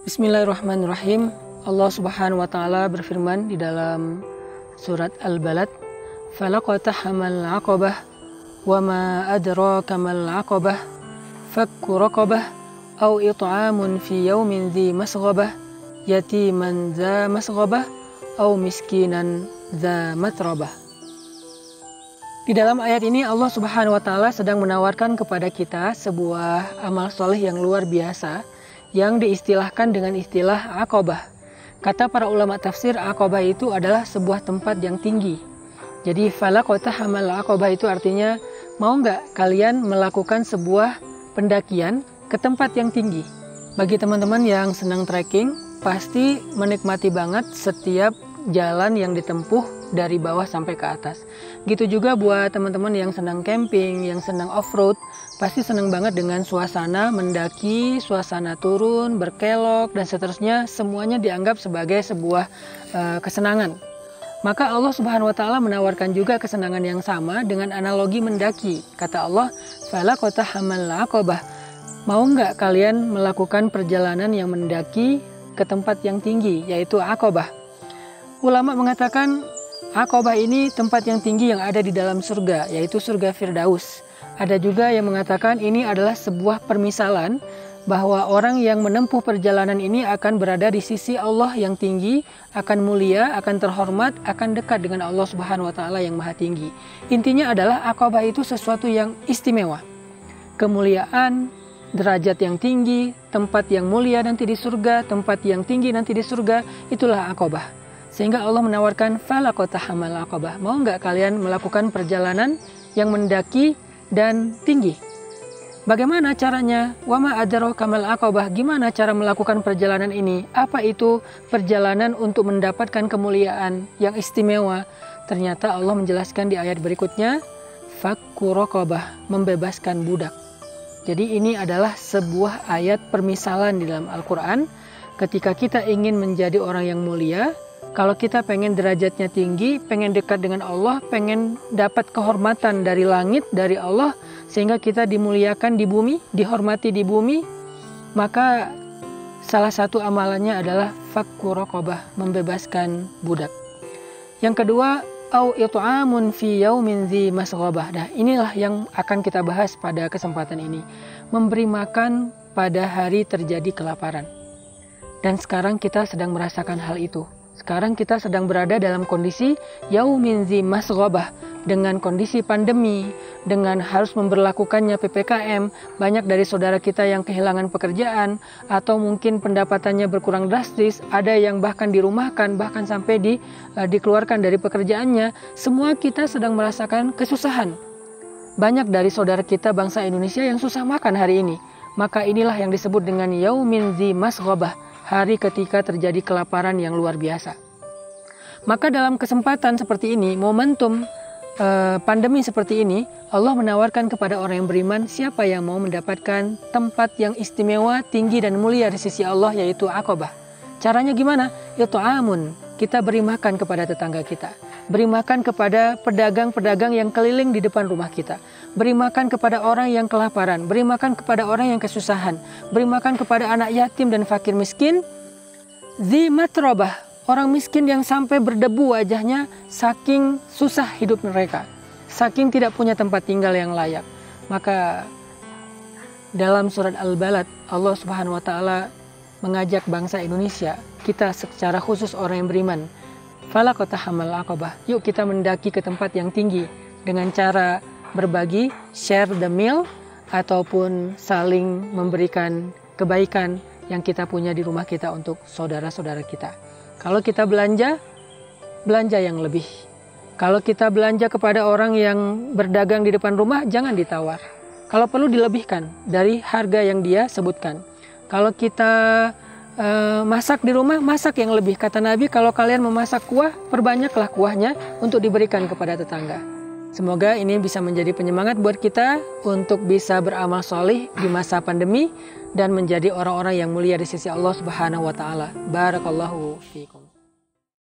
Bismillahirrahmanirrahim. Allah Subhanahu wa taala berfirman di dalam surat Al-Balad, "Falaqatahamal 'aqabah wa ma adraka mal 'aqabah fakku raqabah aw it'amun fi yaumin dzi masghabah yatiman dza masghabah aw miskinan dza matrabah." Di dalam ayat ini Allah Subhanahu wa taala sedang menawarkan kepada kita sebuah amal soleh yang luar biasa yang diistilahkan dengan istilah Aqabah. Kata para ulama tafsir, Aqabah itu adalah sebuah tempat yang tinggi. Jadi falaqatahamal Aqabah itu artinya, mau nggak kalian melakukan sebuah pendakian ke tempat yang tinggi? Bagi teman-teman yang senang trekking, pasti menikmati banget setiap jalan yang ditempuh dari bawah sampai ke atas. Gitu juga buat teman-teman yang senang camping, yang senang off-road, pasti senang banget dengan suasana mendaki, suasana turun, berkelok, dan seterusnya. Semuanya dianggap sebagai sebuah kesenangan. Maka Allah Subhanahu wa taala menawarkan juga kesenangan yang sama dengan analogi mendaki. Kata Allah, "Falaqatahamal 'aqabah." Mau nggak kalian melakukan perjalanan yang mendaki ke tempat yang tinggi, yaitu Aqabah? Ulama mengatakan Aqabah ini tempat yang tinggi yang ada di dalam surga, yaitu surga Firdaus. Ada juga yang mengatakan ini adalah sebuah permisalan bahwa orang yang menempuh perjalanan ini akan berada di sisi Allah yang tinggi, akan mulia, akan terhormat, akan dekat dengan Allah Subhanahu wa taala yang maha tinggi. Intinya adalah Aqabah itu sesuatu yang istimewa. Kemuliaan, derajat yang tinggi, tempat yang mulia nanti di surga, tempat yang tinggi nanti di surga, itulah Aqabah. Sehingga Allah menawarkan falaqatahamal 'aqabah. Mau nggak kalian melakukan perjalanan yang mendaki dan tinggi? Bagaimana caranya? Wa ma adraka mal 'aqabah. Gimana cara melakukan perjalanan ini? Apa itu perjalanan untuk mendapatkan kemuliaan yang istimewa? Ternyata Allah menjelaskan di ayat berikutnya, fakku raqabah, membebaskan budak. Jadi ini adalah sebuah ayat permisalan di dalam Al-Quran. Ketika kita ingin menjadi orang yang mulia, kalau kita pengen derajatnya tinggi, pengen dekat dengan Allah, pengen dapat kehormatan dari langit, dari Allah, sehingga kita dimuliakan di bumi, dihormati di bumi, maka salah satu amalannya adalah fakku raqabah, membebaskan budak. Yang kedua, au it'amun fi yaumin dzi masghabah. Nah, inilah yang akan kita bahas pada kesempatan ini. Memberi makan pada hari terjadi kelaparan. Dan sekarang kita sedang merasakan hal itu. Sekarang kita sedang berada dalam kondisi yaumin dzi masghabah, dengan kondisi pandemi, dengan harus memberlakukannya PPKM. Banyak dari saudara kita yang kehilangan pekerjaan atau mungkin pendapatannya berkurang drastis, ada yang bahkan dirumahkan, bahkan sampai dikeluarkan dari pekerjaannya. Semua kita sedang merasakan kesusahan. Banyak dari saudara kita bangsa Indonesia yang susah makan hari ini. Maka inilah yang disebut dengan yaumin dzi masghabah, hari ketika terjadi kelaparan yang luar biasa. Maka dalam kesempatan seperti ini, momentum pandemi seperti ini, Allah menawarkan kepada orang yang beriman, siapa yang mau mendapatkan tempat yang istimewa, tinggi dan mulia di sisi Allah, yaitu Aqabah. Caranya gimana? It'amun, kita beri makan kepada tetangga kita. Beri makan kepada pedagang-pedagang yang keliling di depan rumah kita. Beri makan kepada orang yang kelaparan. Beri makan kepada orang yang kesusahan. Beri makan kepada anak yatim dan fakir miskin. Dzi matrabah, orang miskin yang sampai berdebu wajahnya saking susah hidup mereka. Saking tidak punya tempat tinggal yang layak. Maka dalam surat Al-Balad, Allah Subhanahu wa taala mengajak bangsa Indonesia, kita secara khusus orang yang beriman, falaqatahamal 'aqabah. Yuk kita mendaki ke tempat yang tinggi dengan cara berbagi, share the meal, ataupun saling memberikan kebaikan yang kita punya di rumah kita untuk saudara-saudara kita. Kalau kita belanja yang lebih. Kalau kita belanja kepada orang yang berdagang di depan rumah, jangan ditawar. Kalau perlu dilebihkan dari harga yang dia sebutkan. Kalau kita masak di rumah, masak yang lebih. Kata Nabi, kalau kalian memasak kuah, perbanyaklah kuahnya untuk diberikan kepada tetangga. Semoga ini bisa menjadi penyemangat buat kita untuk bisa beramal solih di masa pandemi dan menjadi orang-orang yang mulia di sisi Allah Subhanahu wa taala. Barakallahu fiikum.